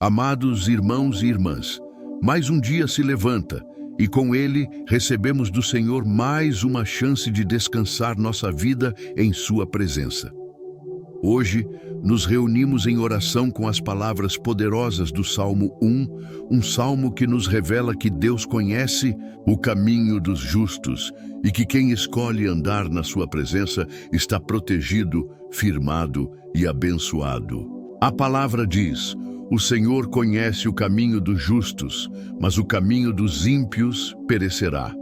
Amados irmãos e irmãs, mais um dia se levanta e com ele recebemos do Senhor mais uma chance de descansar nossa vida em sua presença. Hoje, nos reunimos em oração com as palavras poderosas do Salmo 1, um salmo que nos revela que Deus conhece o caminho dos justos e que quem escolhe andar na sua presença está protegido, firmado e abençoado. A palavra diz: o Senhor conhece o caminho dos justos, mas o caminho dos ímpios perecerá.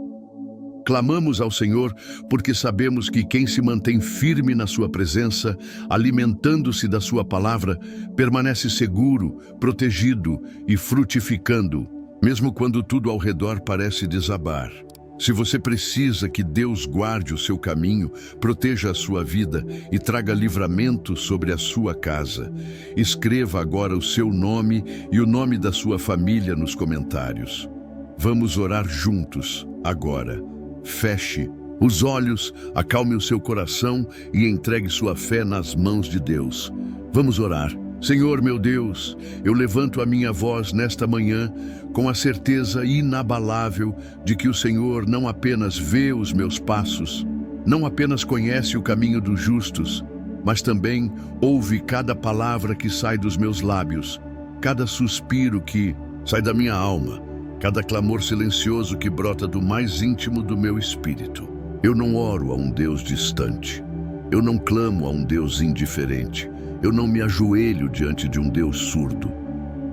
Clamamos ao Senhor porque sabemos que quem se mantém firme na sua presença, alimentando-se da sua palavra, permanece seguro, protegido e frutificando, mesmo quando tudo ao redor parece desabar. Se você precisa que Deus guarde o seu caminho, proteja a sua vida e traga livramento sobre a sua casa, escreva agora o seu nome e o nome da sua família nos comentários. Vamos orar juntos, agora. Feche os olhos, acalme o seu coração e entregue sua fé nas mãos de Deus. Vamos orar. Senhor meu Deus, eu levanto a minha voz nesta manhã com a certeza inabalável de que o Senhor não apenas vê os meus passos, não apenas conhece o caminho dos justos, mas também ouve cada palavra que sai dos meus lábios, cada suspiro que sai da minha alma, cada clamor silencioso que brota do mais íntimo do meu espírito. Eu não oro a um Deus distante, eu não clamo a um Deus indiferente. Eu não me ajoelho diante de um Deus surdo.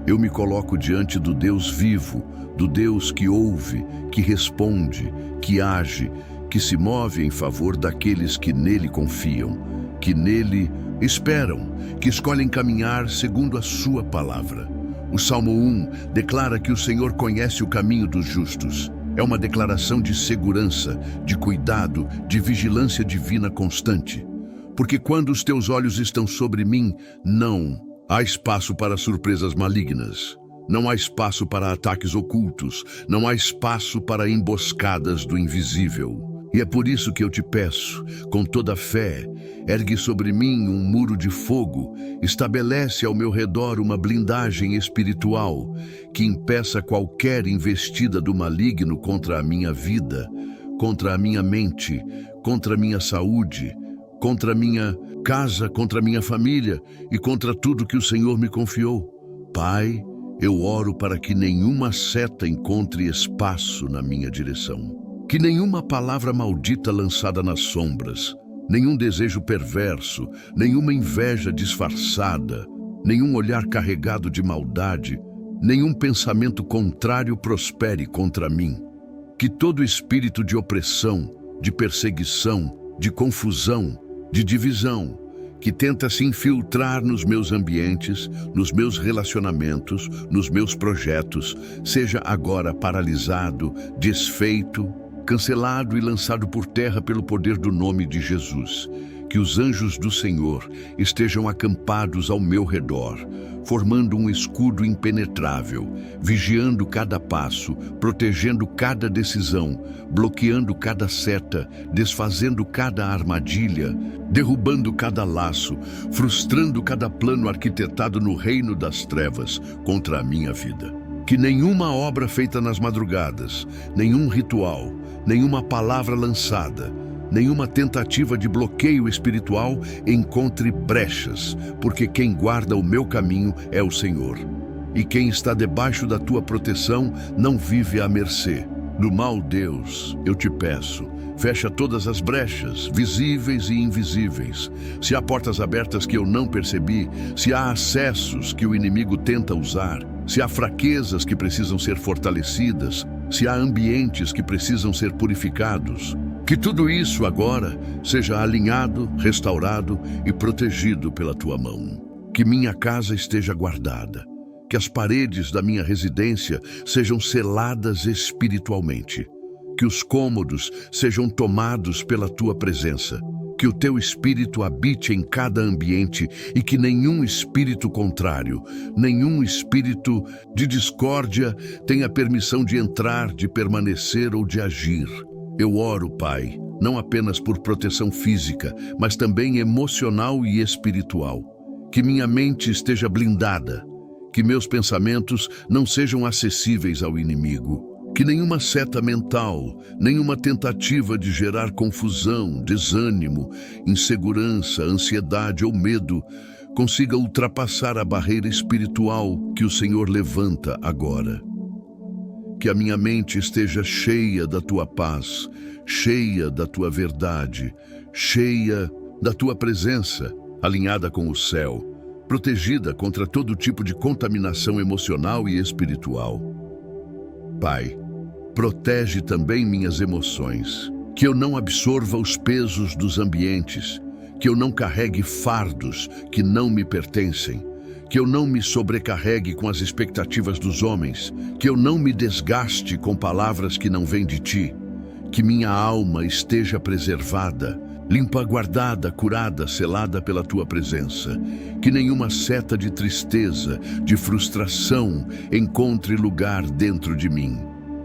Eu me coloco diante do Deus vivo, do Deus que ouve, que responde, que age, que se move em favor daqueles que nele confiam, que nele esperam, que escolhem caminhar segundo a sua palavra. O Salmo 1 declara que o Senhor conhece o caminho dos justos. É uma declaração de segurança, de cuidado, de vigilância divina constante. Porque quando os teus olhos estão sobre mim, não há espaço para surpresas malignas, não há espaço para ataques ocultos, não há espaço para emboscadas do invisível. E é por isso que eu te peço, com toda a fé, ergue sobre mim um muro de fogo, estabelece ao meu redor uma blindagem espiritual que impeça qualquer investida do maligno contra a minha vida, contra a minha mente, contra a minha saúde, contra a minha casa, contra a minha família e contra tudo que o Senhor me confiou. Pai, eu oro para que nenhuma seta encontre espaço na minha direção. Que nenhuma palavra maldita lançada nas sombras, nenhum desejo perverso, nenhuma inveja disfarçada, nenhum olhar carregado de maldade, nenhum pensamento contrário prospere contra mim. Que todo espírito de opressão, de perseguição, de confusão, de divisão, que tenta se infiltrar nos meus ambientes, nos meus relacionamentos, nos meus projetos, seja agora paralisado, desfeito, cancelado e lançado por terra pelo poder do nome de Jesus. Que os anjos do Senhor estejam acampados ao meu redor, formando um escudo impenetrável, vigiando cada passo, protegendo cada decisão, bloqueando cada seta, desfazendo cada armadilha, derrubando cada laço, frustrando cada plano arquitetado no reino das trevas contra a minha vida. Que nenhuma obra feita nas madrugadas, nenhum ritual, nenhuma palavra lançada, nenhuma tentativa de bloqueio espiritual encontre brechas, porque quem guarda o meu caminho é o Senhor. E quem está debaixo da tua proteção não vive à mercê. Do mal, Deus, eu te peço, fecha todas as brechas, visíveis e invisíveis. Se há portas abertas que eu não percebi, se há acessos que o inimigo tenta usar, se há fraquezas que precisam ser fortalecidas, se há ambientes que precisam ser purificados, que tudo isso agora seja alinhado, restaurado e protegido pela tua mão. Que minha casa esteja guardada, que as paredes da minha residência sejam seladas espiritualmente, que os cômodos sejam tomados pela tua presença, que o teu espírito habite em cada ambiente e que nenhum espírito contrário, nenhum espírito de discórdia tenha permissão de entrar, de permanecer ou de agir. Eu oro, Pai, não apenas por proteção física, mas também emocional e espiritual. Que minha mente esteja blindada, Que meus pensamentos não sejam acessíveis ao inimigo. Que nenhuma seta mental, nenhuma tentativa de gerar confusão, desânimo, insegurança, ansiedade ou medo consiga ultrapassar a barreira espiritual que o Senhor levanta agora. Que a minha mente esteja cheia da Tua paz, cheia da Tua verdade, cheia da Tua presença, alinhada com o céu, protegida contra todo tipo de contaminação emocional e espiritual. Pai, protege também minhas emoções, que eu não absorva os pesos dos ambientes, que eu não carregue fardos que não me pertencem, que eu não me sobrecarregue com as expectativas dos homens, que eu não me desgaste com palavras que não vêm de Ti, que minha alma esteja preservada, limpa, guardada, curada, selada pela Tua presença, que nenhuma seta de tristeza, de frustração encontre lugar dentro de mim.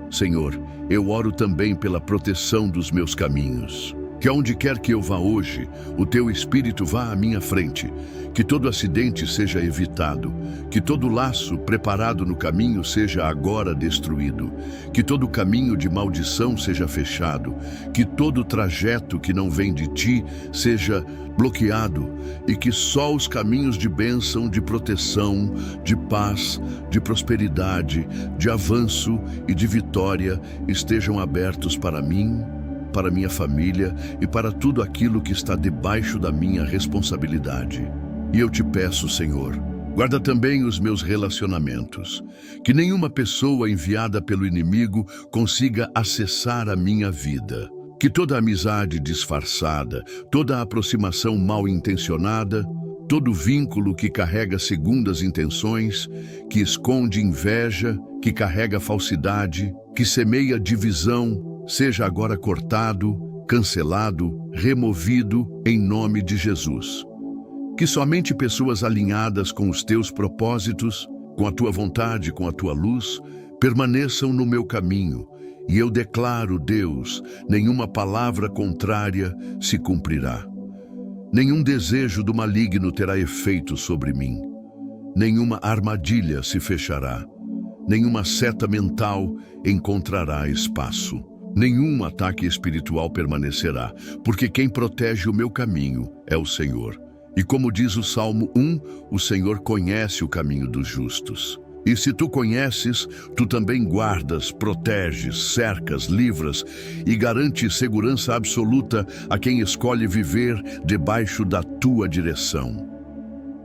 Senhor, eu oro também pela proteção dos meus caminhos. Que aonde quer que eu vá hoje, o Teu Espírito vá à minha frente, que todo acidente seja evitado, que todo laço preparado no caminho seja agora destruído, que todo caminho de maldição seja fechado, que todo trajeto que não vem de Ti seja bloqueado e que só os caminhos de bênção, de proteção, de paz, de prosperidade, de avanço e de vitória estejam abertos para mim, para minha família e para tudo aquilo que está debaixo da minha responsabilidade. E eu te peço, Senhor, guarda também os meus relacionamentos, que nenhuma pessoa enviada pelo inimigo consiga acessar a minha vida. Que toda amizade disfarçada, toda aproximação mal intencionada, todo vínculo que carrega segundas intenções, que esconde inveja, que carrega falsidade, que semeia divisão, seja agora cortado, cancelado, removido em nome de Jesus. Que somente pessoas alinhadas com os Teus propósitos, com a Tua vontade, com a Tua luz, permaneçam no meu caminho. E eu declaro, Deus, nenhuma palavra contrária se cumprirá. Nenhum desejo do maligno terá efeito sobre mim. Nenhuma armadilha se fechará. Nenhuma seta mental encontrará espaço. Nenhum ataque espiritual permanecerá, porque quem protege o meu caminho é o Senhor. E como diz o Salmo 1, o Senhor conhece o caminho dos justos. E se Tu conheces, Tu também guardas, proteges, cercas, livras e garantes segurança absoluta a quem escolhe viver debaixo da Tua direção.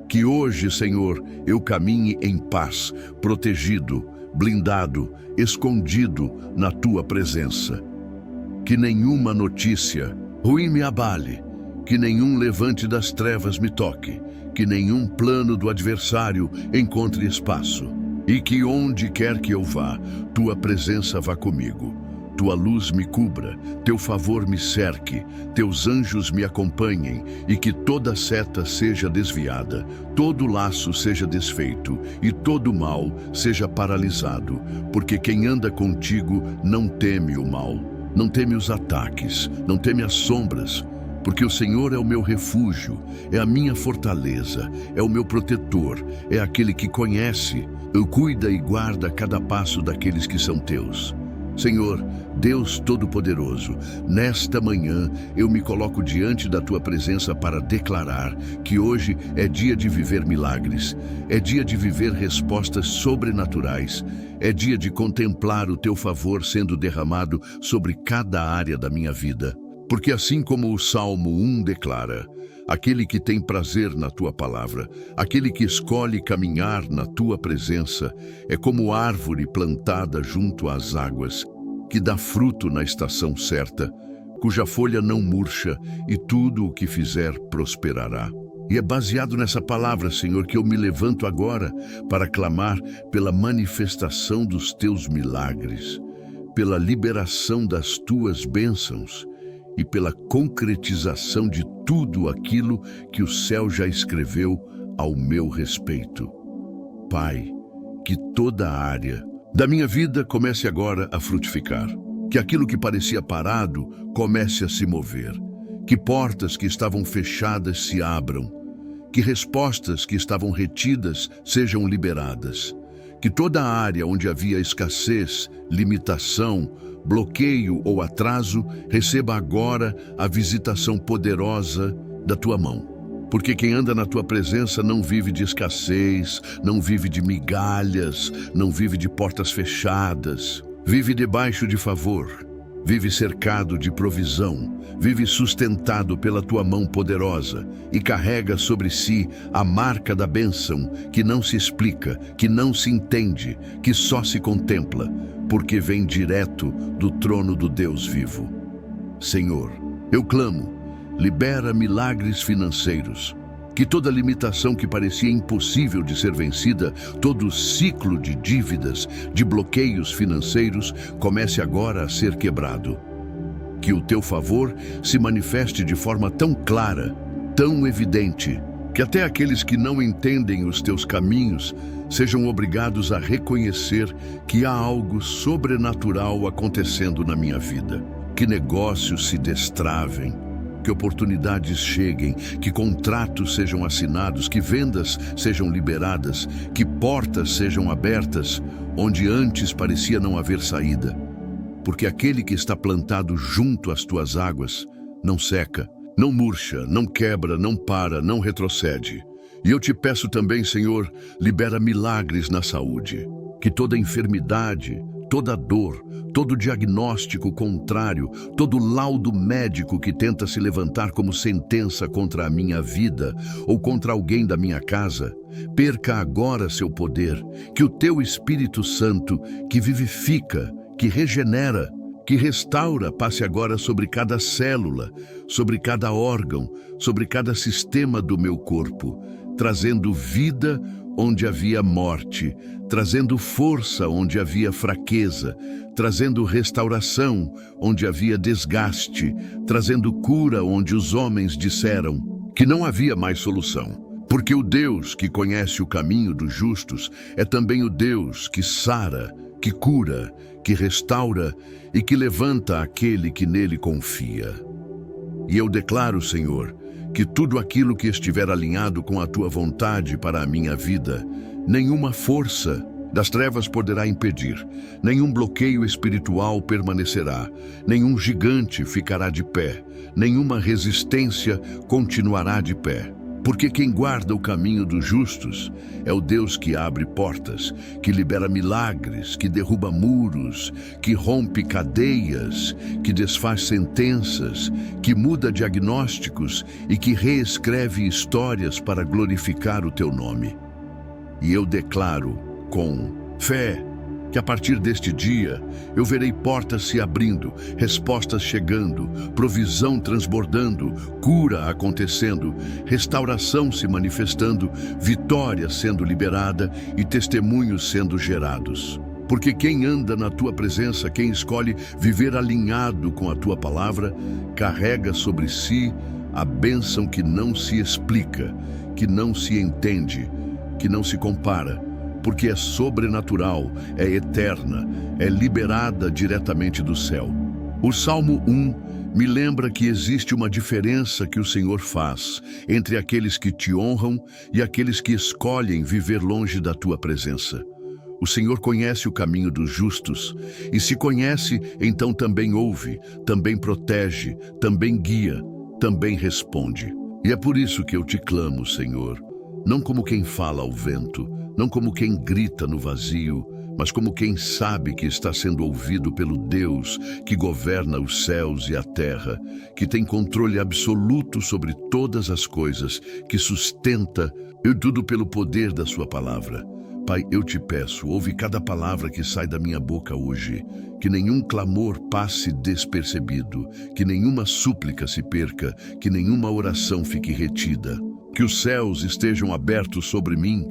Que hoje, Senhor, eu caminhe em paz, protegido, blindado, escondido na Tua presença. Que nenhuma notícia ruim me abale, que nenhum levante das trevas me toque, que nenhum plano do adversário encontre espaço, e que onde quer que eu vá, Tua presença vá comigo. Tua luz me cubra, Teu favor me cerque, Teus anjos me acompanhem e que toda seta seja desviada, todo laço seja desfeito e todo mal seja paralisado, porque quem anda contigo não teme o mal, não teme os ataques, não teme as sombras, porque o Senhor é o meu refúgio, é a minha fortaleza, é o meu protetor, é aquele que conhece, cuida e guarda cada passo daqueles que são Teus. Senhor, Deus Todo-Poderoso, nesta manhã eu me coloco diante da Tua presença para declarar que hoje é dia de viver milagres, é dia de viver respostas sobrenaturais, é dia de contemplar o Teu favor sendo derramado sobre cada área da minha vida. Porque assim como o Salmo 1 declara, aquele que tem prazer na Tua palavra, aquele que escolhe caminhar na Tua presença, é como árvore plantada junto às águas, que dá fruto na estação certa, cuja folha não murcha e tudo o que fizer prosperará. E é baseado nessa palavra, Senhor, que eu me levanto agora para clamar pela manifestação dos Teus milagres, pela liberação das Tuas bênçãos, e pela concretização de tudo aquilo que o céu já escreveu ao meu respeito. Pai, que toda a área da minha vida comece agora a frutificar, que aquilo que parecia parado comece a se mover, que portas que estavam fechadas se abram, que respostas que estavam retidas sejam liberadas. Que toda a área onde havia escassez, limitação, bloqueio ou atraso receba agora a visitação poderosa da tua mão. Porque quem anda na tua presença não vive de escassez, não vive de migalhas, não vive de portas fechadas. Vive debaixo de favor, vive cercado de provisão, vive sustentado pela tua mão poderosa e carrega sobre si a marca da bênção que não se explica, que não se entende, que só se contempla, porque vem direto do trono do Deus vivo. Senhor, eu clamo, libera milagres financeiros. Que toda limitação que parecia impossível de ser vencida, todo ciclo de dívidas, de bloqueios financeiros, comece agora a ser quebrado. Que o teu favor se manifeste de forma tão clara, tão evidente, que até aqueles que não entendem os teus caminhos sejam obrigados a reconhecer que há algo sobrenatural acontecendo na minha vida. Que negócios se destravem, que oportunidades cheguem, que contratos sejam assinados, que vendas sejam liberadas, que portas sejam abertas, onde antes parecia não haver saída. Porque aquele que está plantado junto às tuas águas não seca, não murcha, não quebra, não para, não retrocede. E eu te peço também, Senhor, libera milagres na saúde. Que toda enfermidade, toda dor, todo diagnóstico contrário, todo laudo médico que tenta se levantar como sentença contra a minha vida ou contra alguém da minha casa, perca agora seu poder, que o teu Espírito Santo, que vivifica, que regenera, que restaura, passe agora sobre cada célula, sobre cada órgão, sobre cada sistema do meu corpo, trazendo vida onde havia morte, trazendo força onde havia fraqueza, trazendo restauração onde havia desgaste, trazendo cura onde os homens disseram que não havia mais solução. Porque o Deus que conhece o caminho dos justos é também o Deus que sara, que cura, que restaura e que levanta aquele que nele confia. E eu declaro, Senhor, que tudo aquilo que estiver alinhado com a tua vontade para a minha vida, nenhuma força das trevas poderá impedir, nenhum bloqueio espiritual permanecerá, nenhum gigante ficará de pé, nenhuma resistência continuará de pé. Porque quem guarda o caminho dos justos é o Deus que abre portas, que libera milagres, que derruba muros, que rompe cadeias, que desfaz sentenças, que muda diagnósticos e que reescreve histórias para glorificar o teu nome. E eu declaro com fé que a partir deste dia eu verei portas se abrindo, respostas chegando, provisão transbordando, cura acontecendo, restauração se manifestando, vitória sendo liberada e testemunhos sendo gerados. Porque quem anda na tua presença, quem escolhe viver alinhado com a tua palavra, carrega sobre si a bênção que não se explica, que não se entende, que não se compara, porque é sobrenatural, é eterna, é liberada diretamente do céu. O Salmo 1 me lembra que existe uma diferença que o Senhor faz entre aqueles que te honram e aqueles que escolhem viver longe da tua presença. O Senhor conhece o caminho dos justos, e se conhece, então também ouve, também protege, também guia, também responde. E é por isso que eu te clamo, Senhor, não como quem fala ao vento, não como quem grita no vazio, mas como quem sabe que está sendo ouvido pelo Deus que governa os céus e a terra, que tem controle absoluto sobre todas as coisas, que sustenta tudo pelo poder da sua palavra. Pai, eu te peço, ouve cada palavra que sai da minha boca hoje, que nenhum clamor passe despercebido, que nenhuma súplica se perca, que nenhuma oração fique retida, que os céus estejam abertos sobre mim,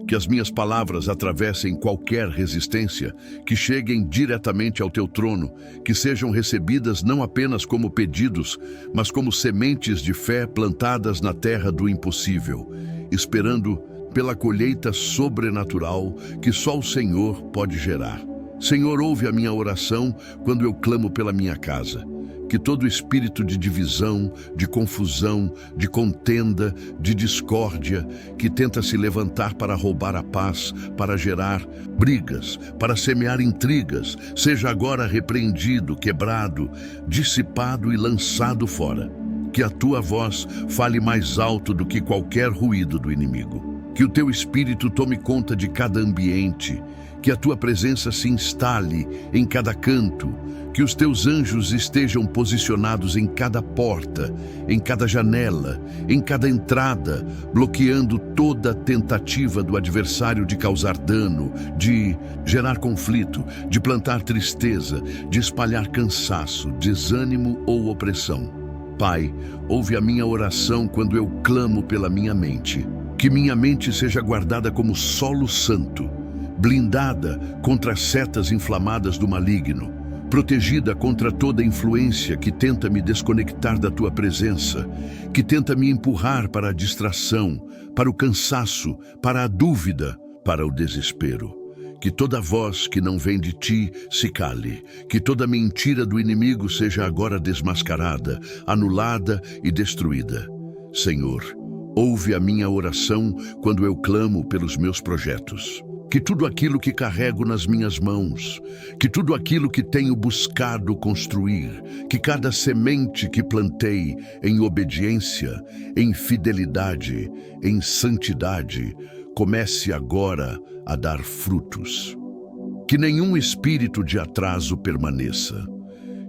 que as minhas palavras atravessem qualquer resistência, que cheguem diretamente ao teu trono, que sejam recebidas não apenas como pedidos, mas como sementes de fé plantadas na terra do impossível, esperando pela colheita sobrenatural que só o Senhor pode gerar. Senhor, ouve a minha oração quando eu clamo pela minha casa. que todo espírito de divisão, de confusão, de contenda, de discórdia, que tenta se levantar para roubar a paz, para gerar brigas, para semear intrigas, seja agora repreendido, quebrado, dissipado e lançado fora. Que a tua voz fale mais alto do que qualquer ruído do inimigo. Que o teu espírito tome conta de cada ambiente, que a tua presença se instale em cada canto, que os teus anjos estejam posicionados em cada porta, em cada janela, em cada entrada, bloqueando toda tentativa do adversário de causar dano, de gerar conflito, de plantar tristeza, de espalhar cansaço, desânimo ou opressão. Pai, ouve a minha oração quando eu clamo pela minha mente. Que minha mente seja guardada como solo santo, blindada contra as setas inflamadas do maligno, protegida contra toda influência que tenta me desconectar da tua presença, que tenta me empurrar para a distração, para o cansaço, para a dúvida, para o desespero. Que toda voz que não vem de ti se cale, que toda mentira do inimigo seja agora desmascarada, anulada e destruída. Senhor, ouve a minha oração quando eu clamo pelos meus projetos. Que tudo aquilo que carrego nas minhas mãos, que tudo aquilo que tenho buscado construir, que cada semente que plantei em obediência, em fidelidade, em santidade, comece agora a dar frutos. Que nenhum espírito de atraso permaneça,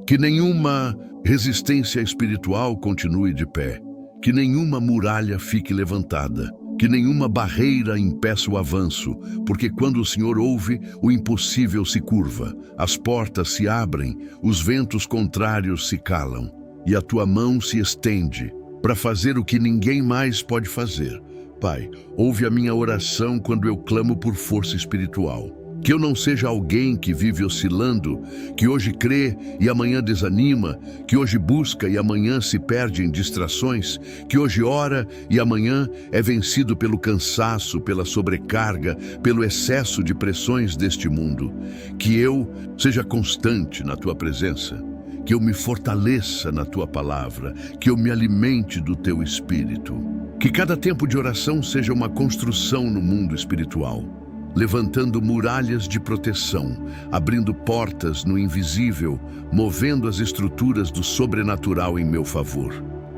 que nenhuma resistência espiritual continue de pé, que nenhuma muralha fique levantada, que nenhuma barreira impeça o avanço, porque quando o Senhor ouve, o impossível se curva, as portas se abrem, os ventos contrários se calam, e a tua mão se estende para fazer o que ninguém mais pode fazer. Pai, ouve a minha oração quando eu clamo por força espiritual. Que eu não seja alguém que vive oscilando, que hoje crê e amanhã desanima, que hoje busca e amanhã se perde em distrações, que hoje ora e amanhã é vencido pelo cansaço, pela sobrecarga, pelo excesso de pressões deste mundo. Que eu seja constante na tua presença, que eu me fortaleça na tua palavra, que eu me alimente do teu espírito. Que cada tempo de oração seja uma construção no mundo espiritual, levantando muralhas de proteção, abrindo portas no invisível, movendo as estruturas do sobrenatural em meu favor.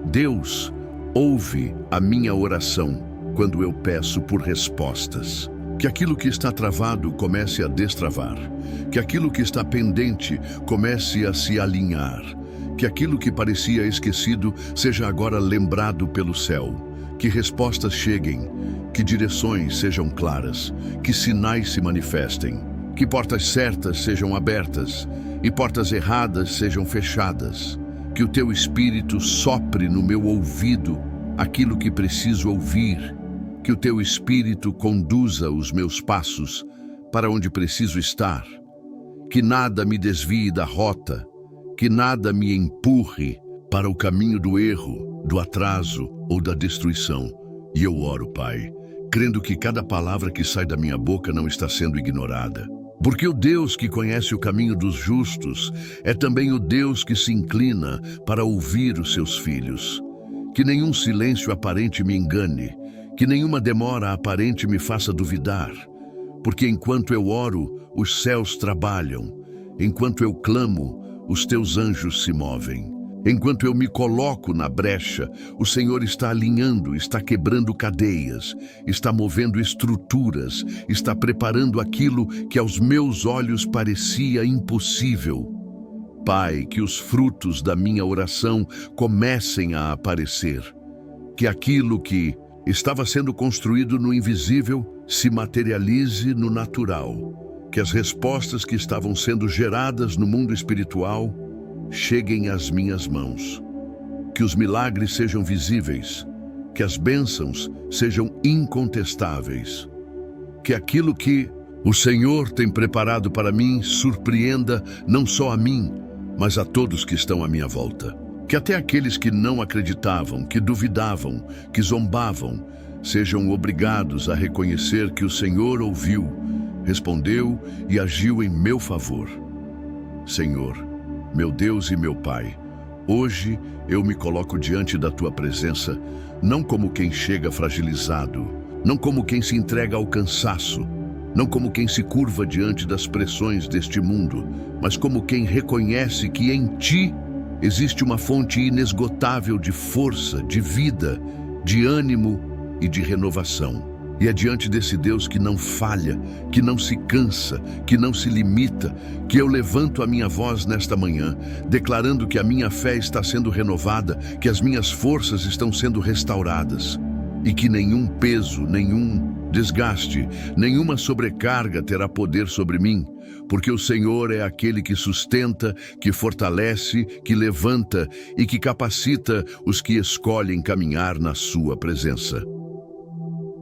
Deus, ouve a minha oração quando eu peço por respostas. Que aquilo que está travado comece a destravar, que aquilo que está pendente comece a se alinhar, que aquilo que parecia esquecido seja agora lembrado pelo céu, que respostas cheguem, que direções sejam claras, que sinais se manifestem, que portas certas sejam abertas e portas erradas sejam fechadas, que o teu Espírito sopre no meu ouvido aquilo que preciso ouvir, que o teu Espírito conduza os meus passos para onde preciso estar, que nada me desvie da rota, que nada me empurre para o caminho do erro, do atraso ou da destruição. E eu oro, Pai, crendo que cada palavra que sai da minha boca não está sendo ignorada. Porque o Deus que conhece o caminho dos justos é também o Deus que se inclina para ouvir os seus filhos. Que nenhum silêncio aparente me engane, que nenhuma demora aparente me faça duvidar. Porque enquanto eu oro, os céus trabalham. Enquanto eu clamo, os teus anjos se movem. Enquanto eu me coloco na brecha, o Senhor está alinhando, está quebrando cadeias, está movendo estruturas, está preparando aquilo que aos meus olhos parecia impossível. Pai, que os frutos da minha oração comecem a aparecer, que aquilo que estava sendo construído no invisível se materialize no natural, que as respostas que estavam sendo geradas no mundo espiritual cheguem às minhas mãos, que os milagres sejam visíveis, que as bênçãos sejam incontestáveis, que aquilo que o Senhor tem preparado para mim surpreenda não só a mim, mas a todos que estão à minha volta. Que até aqueles que não acreditavam, que duvidavam, que zombavam, sejam obrigados a reconhecer que o Senhor ouviu, respondeu e agiu em meu favor. Senhor, meu Deus e meu Pai, Hoje eu me coloco diante da tua presença, não como quem chega fragilizado, não como quem se entrega ao cansaço, não como quem se curva diante das pressões deste mundo, mas como quem reconhece que em ti existe uma fonte inesgotável de força, de vida, de ânimo e de renovação. E é diante desse Deus que não falha, que não se cansa, que não se limita, que eu levanto a minha voz nesta manhã, declarando que a minha fé está sendo renovada, que as minhas forças estão sendo restauradas e que nenhum peso, nenhum desgaste, nenhuma sobrecarga terá poder sobre mim, porque o Senhor é aquele que sustenta, que fortalece, que levanta e que capacita os que escolhem caminhar na sua presença.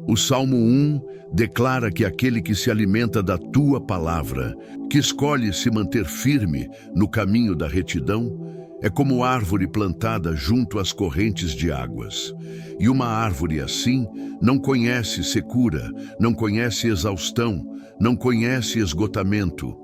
O Salmo 1 declara que aquele que se alimenta da tua palavra, que escolhe se manter firme no caminho da retidão, é como árvore plantada junto às correntes de águas. E uma árvore assim não conhece secura, não conhece exaustão, não conhece esgotamento.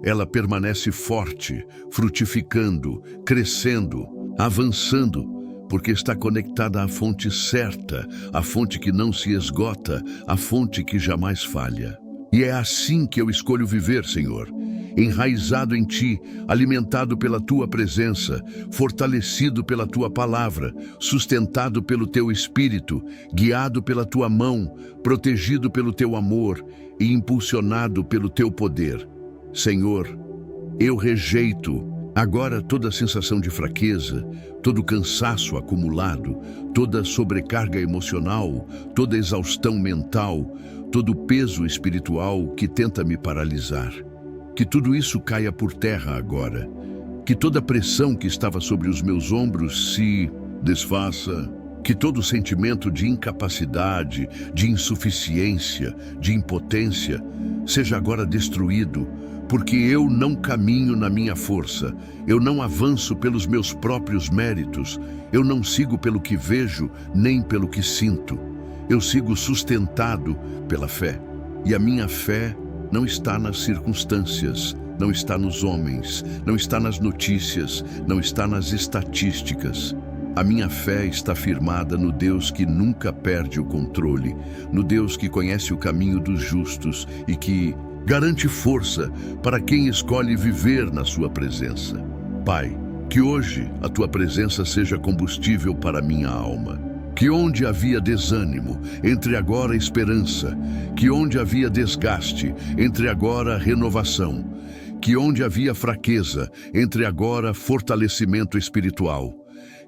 Ela permanece forte, frutificando, crescendo, avançando, porque está conectada à fonte certa, à fonte que não se esgota, à fonte que jamais falha. E é assim que eu escolho viver, Senhor, enraizado em Ti, alimentado pela Tua presença, fortalecido pela Tua palavra, sustentado pelo Teu Espírito, guiado pela Tua mão, protegido pelo Teu amor e impulsionado pelo Teu poder. Senhor, eu rejeito agora toda sensação de fraqueza, todo cansaço acumulado, toda sobrecarga emocional, toda exaustão mental, todo peso espiritual que tenta me paralisar. Que tudo isso caia por terra agora. Que toda pressão que estava sobre os meus ombros se desfaça. Que todo sentimento de incapacidade, de insuficiência, de impotência seja agora destruído, porque eu não caminho na minha força, eu não avanço pelos meus próprios méritos, eu não sigo pelo que vejo, nem pelo que sinto. Eu sigo sustentado pela fé. E a minha fé não está nas circunstâncias, não está nos homens, não está nas notícias, não está nas estatísticas. A minha fé está firmada no Deus que nunca perde o controle, no Deus que conhece o caminho dos justos e que garante força para quem escolhe viver na sua presença. Pai, que hoje a tua presença seja combustível para a minha alma. Que onde havia desânimo, entre agora esperança. Que onde havia desgaste, entre agora renovação. Que onde havia fraqueza, entre agora fortalecimento espiritual.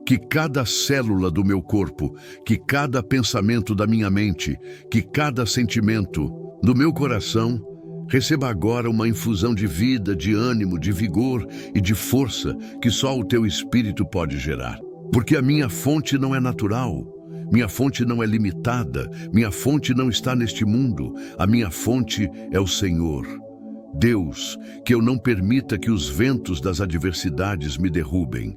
Que cada célula do meu corpo, que cada pensamento da minha mente, que cada sentimento do meu coração receba agora uma infusão de vida, de ânimo, de vigor e de força que só o teu Espírito pode gerar. Porque a minha fonte não é natural, minha fonte não é limitada, minha fonte não está neste mundo, a minha fonte é o Senhor. Deus, que eu não permita que os ventos das adversidades me derrubem,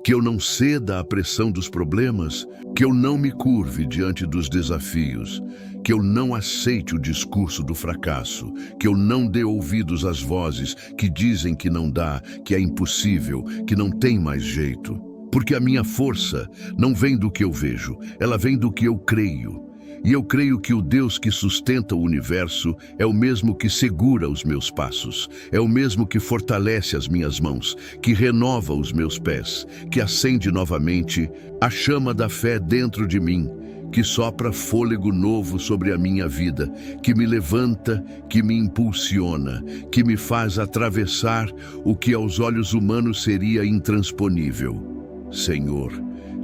que eu não ceda à pressão dos problemas, que eu não me curve diante dos desafios, que eu não aceite o discurso do fracasso, que eu não dê ouvidos às vozes que dizem que não dá, que é impossível, que não tem mais jeito. Porque a minha força não vem do que eu vejo, ela vem do que eu creio. E eu creio que o Deus que sustenta o universo é o mesmo que segura os meus passos, é o mesmo que fortalece as minhas mãos, que renova os meus pés, que acende novamente a chama da fé dentro de mim, que sopra fôlego novo sobre a minha vida, que me levanta, que me impulsiona, que me faz atravessar o que aos olhos humanos seria intransponível. Senhor,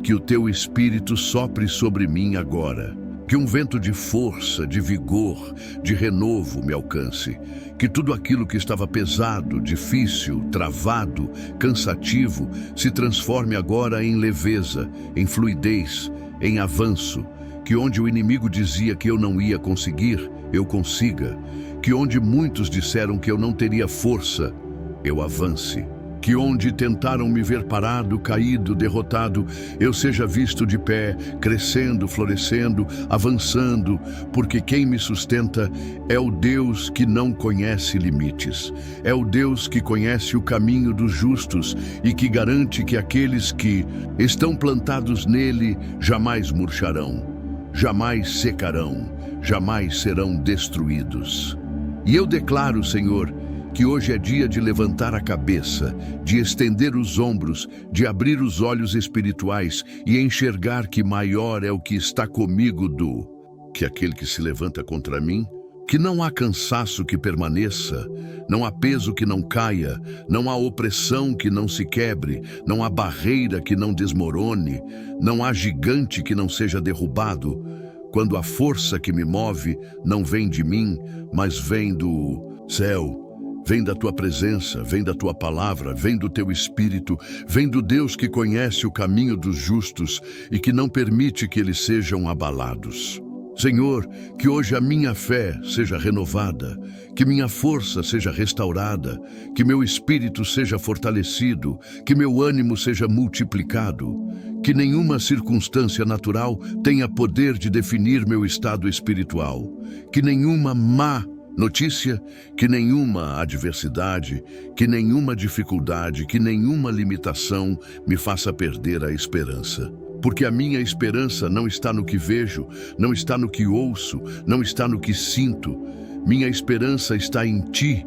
que o teu Espírito sopre sobre mim agora. Que um vento de força, de vigor, de renovo me alcance. Que tudo aquilo que estava pesado, difícil, travado, cansativo, se transforme agora em leveza, em fluidez, em avanço. Que onde o inimigo dizia que eu não ia conseguir, eu consiga. Que onde muitos disseram que eu não teria força, eu avance. Que onde tentaram me ver parado, caído, derrotado, eu seja visto de pé, crescendo, florescendo, avançando, porque quem me sustenta é o Deus que não conhece limites. É o Deus que conhece o caminho dos justos e que garante que aqueles que estão plantados nele jamais murcharão, jamais secarão, jamais serão destruídos. E eu declaro, Senhor, que hoje é dia de levantar a cabeça, de estender os ombros, de abrir os olhos espirituais e enxergar que maior é o que está comigo do que aquele que se levanta contra mim, que não há cansaço que permaneça, não há peso que não caia, não há opressão que não se quebre, não há barreira que não desmorone, não há gigante que não seja derrubado, quando a força que me move não vem de mim, mas vem do céu. Vem da tua presença, vem da tua palavra, vem do teu espírito, vem do Deus que conhece o caminho dos justos e que não permite que eles sejam abalados. Senhor, que hoje a minha fé seja renovada, que minha força seja restaurada, que meu espírito seja fortalecido, que meu ânimo seja multiplicado, que nenhuma circunstância natural tenha poder de definir meu estado espiritual, que nenhuma má notícia, que nenhuma adversidade, que nenhuma dificuldade, que nenhuma limitação me faça perder a esperança. Porque a minha esperança não está no que vejo, não está no que ouço, não está no que sinto. Minha esperança está em Ti,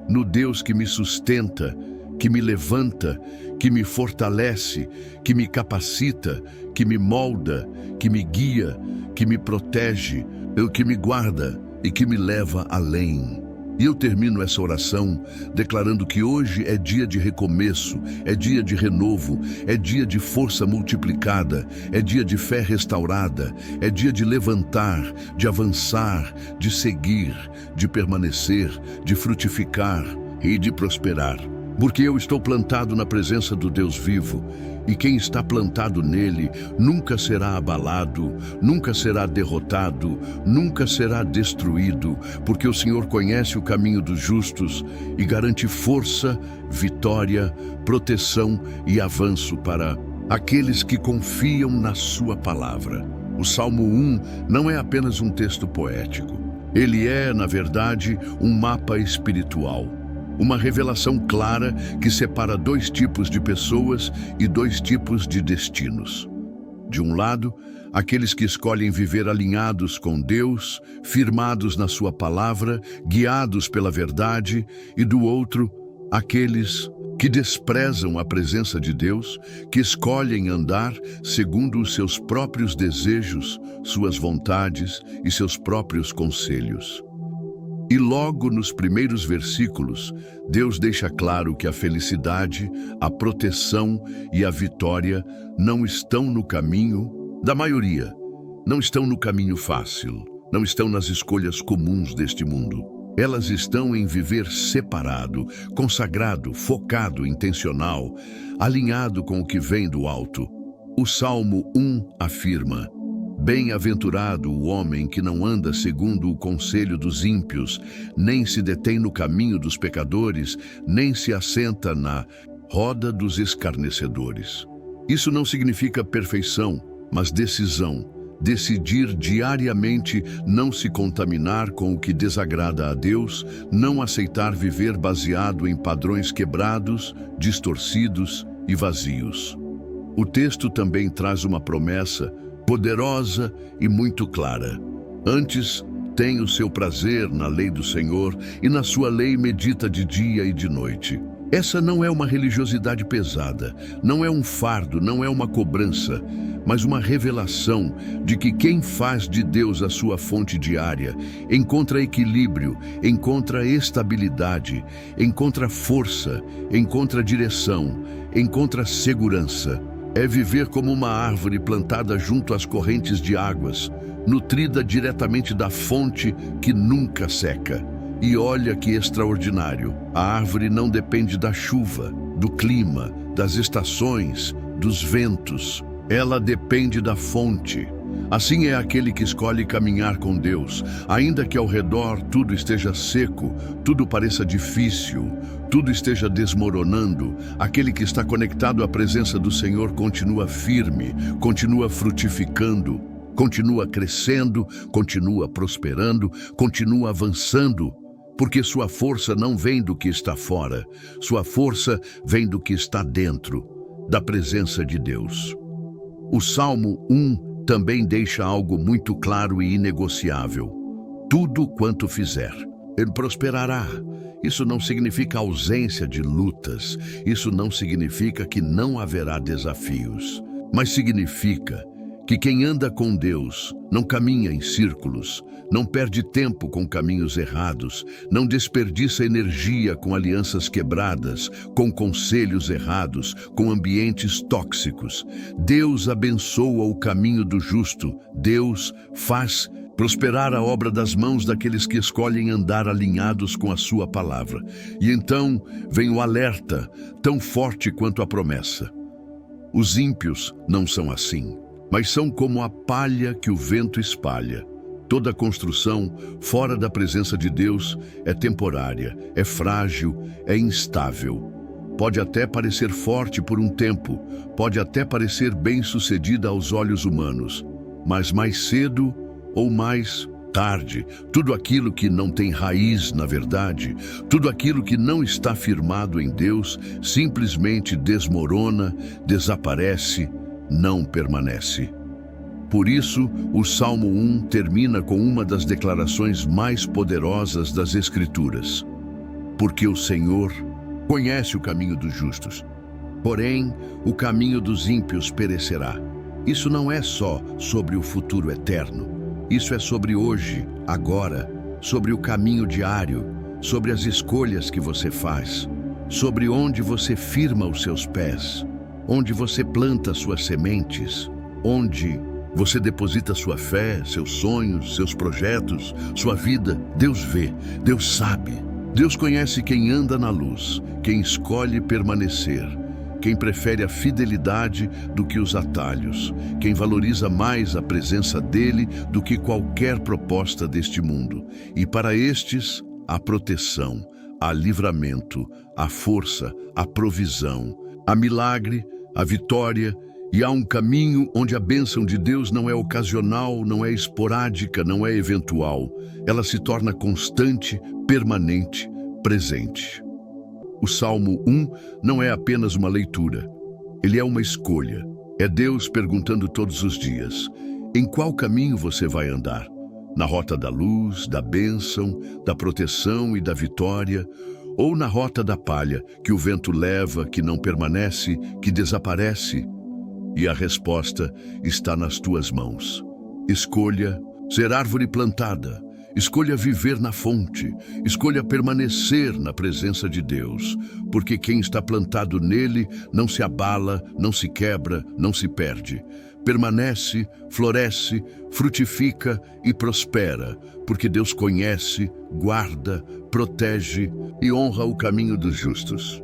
no Deus que me sustenta, que me levanta, que me fortalece, que me capacita, que me molda, que me guia, que me protege, que me guarda e que me leva além. E eu termino essa oração declarando que hoje é dia de recomeço, é dia de renovo, é dia de força multiplicada, é dia de fé restaurada, é dia de levantar, de avançar, de seguir, de permanecer, de frutificar e de prosperar. Porque eu estou plantado na presença do Deus vivo, e quem está plantado nele nunca será abalado, nunca será derrotado, nunca será destruído, porque o Senhor conhece o caminho dos justos e garante força, vitória, proteção e avanço para aqueles que confiam na sua palavra. O Salmo 1 não é apenas um texto poético. Ele é, na verdade, um mapa espiritual. Uma revelação clara que separa dois tipos de pessoas e dois tipos de destinos. De um lado, aqueles que escolhem viver alinhados com Deus, firmados na sua palavra, guiados pela verdade, e do outro, aqueles que desprezam a presença de Deus, que escolhem andar segundo os seus próprios desejos, suas vontades e seus próprios conselhos. E logo nos primeiros versículos, Deus deixa claro que a felicidade, a proteção e a vitória não estão no caminho da maioria, não estão no caminho fácil, não estão nas escolhas comuns deste mundo. Elas estão em viver separado, consagrado, focado, intencional, alinhado com o que vem do alto. O Salmo 1 afirma: bem-aventurado o homem que não anda segundo o conselho dos ímpios, nem se detém no caminho dos pecadores, nem se assenta na roda dos escarnecedores. Isso não significa perfeição, mas decisão. Decidir diariamente não se contaminar com o que desagrada a Deus, não aceitar viver baseado em padrões quebrados, distorcidos e vazios. O texto também traz uma promessa poderosa e muito clara. Antes, tem o seu prazer na lei do Senhor e na sua lei medita de dia e de noite. Essa não é uma religiosidade pesada, não é um fardo, não é uma cobrança, mas uma revelação de que quem faz de Deus a sua fonte diária encontra equilíbrio, encontra estabilidade, encontra força, encontra direção, encontra segurança. É viver como uma árvore plantada junto às correntes de águas, nutrida diretamente da fonte que nunca seca. E olha que extraordinário, a árvore não depende da chuva, do clima, das estações, dos ventos. Ela depende da fonte. Assim é aquele que escolhe caminhar com Deus, ainda que ao redor tudo esteja seco, tudo pareça difícil, tudo esteja desmoronando. Aquele que está conectado à presença do Senhor continua firme, continua frutificando, continua crescendo, continua prosperando, continua avançando, porque sua força não vem do que está fora, sua força vem do que está dentro, da presença de Deus. O Salmo 1 também deixa algo muito claro e inegociável. Tudo quanto fizer, ele prosperará. Isso não significa ausência de lutas, isso não significa que não haverá desafios, mas significa que quem anda com Deus não caminha em círculos, não perde tempo com caminhos errados, não desperdiça energia com alianças quebradas, com conselhos errados, com ambientes tóxicos. Deus abençoa o caminho do justo, Deus faz prosperar a obra das mãos daqueles que escolhem andar alinhados com a sua palavra. E então vem o alerta, tão forte quanto a promessa. Os ímpios não são assim, mas são como a palha que o vento espalha. Toda construção fora da presença de Deus é temporária, é frágil, é instável. Pode até parecer forte por um tempo, pode até parecer bem-sucedida aos olhos humanos, mas mais cedo ou mais tarde, tudo aquilo que não tem raiz na verdade, tudo aquilo que não está firmado em Deus, simplesmente desmorona, desaparece, não permanece. Por isso, o Salmo 1 termina com uma das declarações mais poderosas das Escrituras. Porque o Senhor conhece o caminho dos justos, porém o caminho dos ímpios perecerá. Isso não é só sobre o futuro eterno, isso é sobre hoje, agora, sobre o caminho diário, sobre as escolhas que você faz, sobre onde você firma os seus pés, onde você planta suas sementes, onde você deposita sua fé, seus sonhos, seus projetos, sua vida. Deus vê, Deus sabe. Deus conhece quem anda na luz, quem escolhe permanecer, quem prefere a fidelidade do que os atalhos, quem valoriza mais a presença dele do que qualquer proposta deste mundo. E para estes, há proteção, há livramento, há força, há provisão, há milagre, há vitória. E há um caminho onde a bênção de Deus não é ocasional, não é esporádica, não é eventual. Ela se torna constante, permanente, presente. O Salmo 1 não é apenas uma leitura. Ele é uma escolha. É Deus perguntando todos os dias: em qual caminho você vai andar? Na rota da luz, da bênção, da proteção e da vitória? Ou na rota da palha, que o vento leva, que não permanece, que desaparece? E a resposta está nas tuas mãos. Escolha ser árvore plantada, escolha viver na fonte, escolha permanecer na presença de Deus, porque quem está plantado nele não se abala, não se quebra, não se perde. Permanece, floresce, frutifica e prospera, porque Deus conhece, guarda, protege e honra o caminho dos justos.